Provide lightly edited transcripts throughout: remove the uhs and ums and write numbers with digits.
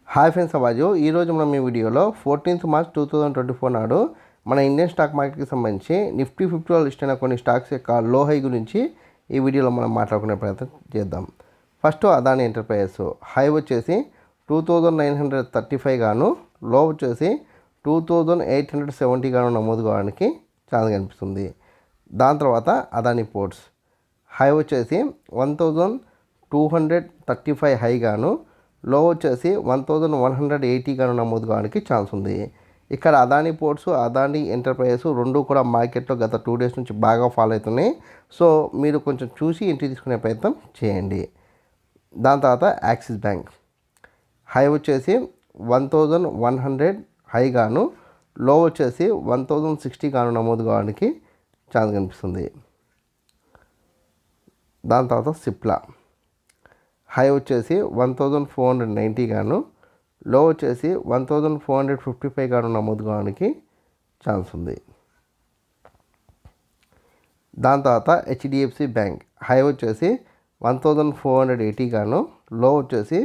Hi friends, అవాజు ఈరోజు మనం ఈ వీడియోలో 14th మార్చ్ 2024 నాడు మన ఇండియన్ స్టాక్ మార్కెట్కి సంబంధించి నిఫ్టీ 50లో లిస్ట్ అయిన కొన్ని స్టాక్స్ యొక్క లో హై గురించి ఈ వీడియోలో మనం మాట్లాడుకునే ప్రయత్నం చేద్దాం. ఫస్ట్ అదాని ఎంటర్ప్రైజెస్ హై వచ్చేసి 2935 గాను, లో వచ్చేసి 2870 గాను నమోదు కావడానికి ఛాన్స్ కనిపిస్తుంది. దాని తర్వాత అదాని పోర్ట్స్ హై వచ్చేసి 1235 హై గాను, లో వచ్చేసి 1180 గాను నమోదు కావడానికి ఛాన్స్ ఉంది. ఇక్కడ అదాని పోర్ట్స్, అదాని ఎంటర్ప్రైజెస్ రెండు కూడా మార్కెట్లో గత 2 డేస్ నుంచి బాగా ఫాలో అవుతున్నాయి. సో మీరు కొంచెం చూసి ఎంట్రీ తీసుకునే ప్రయత్నం చేయండి. దాని తర్వాత యాక్సిస్ బ్యాంక్ హై వచ్చేసి 1100 హై గాను, లో వచ్చేసి 1060 గాను నమోదు కావడానికి ఛాన్స్ కనిపిస్తుంది. దాని తర్వాత సిప్లా హై వచ్చేసి 1490 గాను, లో వచ్చేసి 1455 గాను నమోదు కావడానికి ఛాన్స్ ఉంది. దాని తర్వాత హెచ్డిఎఫ్సి బ్యాంక్ హై వచ్చేసి 1480 గాను, లో వచ్చేసి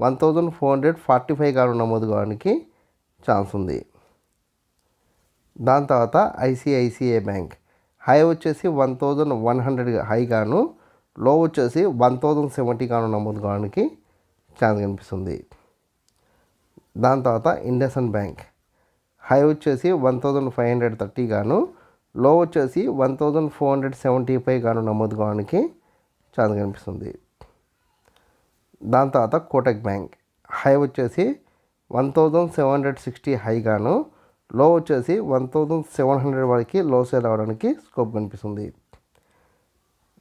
1445 గాను నమోదు కావడానికి ఛాన్స్ ఉంది. దాని తర్వాత ఐసిఐసిఐ బ్యాంక్ హై వచ్చేసి 1100 హై గాను, లో వచ్చేసి 1070 గాను నమోదు కావడానికి ఛాన్స్ కనిపిస్తుంది. దాని తర్వాత ఇండస్ఇండ్ బ్యాంక్ హై వచ్చేసి 1530 గాను, లో వచ్చేసి 1475 గాను నమోదు కావడానికి ఛాన్స్ కనిపిస్తుంది. దాని తర్వాత కోటక్ బ్యాంక్ హై వచ్చేసి 1760 హై గాను, లో వచ్చేసి 1700 వరకు లో సేల్ అవ్వడానికి స్కోప్ కనిపిస్తుంది.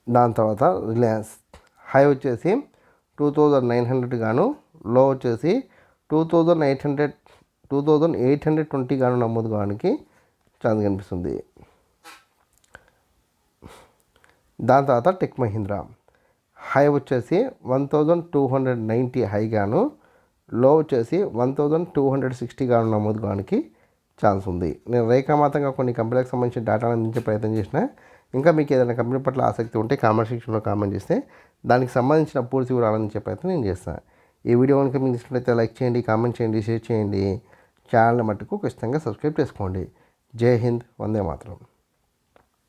దాని తర్వాత రిలయన్స్ హై వచ్చేసి 2900 గాను, లో వచ్చేసి 2820 గాను నమోదు కావడానికి ఛాన్స్ కనిపిస్తుంది. దాని తర్వాత టెక్ మహీంద్రా హై వచ్చేసి 1290 హై గాను, లో వచ్చేసి 1260 గాను నమోదు కావడానికి ఛాన్స్ ఉంది. నేను రేఖామాతంగా కొన్ని కంపెనీలకు సంబంధించిన డేటాను అందించే ప్రయత్నం చేసిన. ఇంకా మీకు ఏదైనా కంపెనీ పట్ల ఆసక్తి ఉంటే కామెంట్ సెక్షన్లో కామెంట్ చేస్తే దానికి సంబంధించిన పూర్తి వివరాలు అందించే ప్రయత్నం నేను చేస్తాను. ఈ వీడియో కనుక మీకు ఇష్టమైతే లైక్ చేయండి, కామెంట్ చేయండి, షేర్ చేయండి. ఛానల్ మట్టుకు ఖచ్చితంగా సబ్స్క్రైబ్ చేసుకోండి. జై హింద్, వందే మాతరం.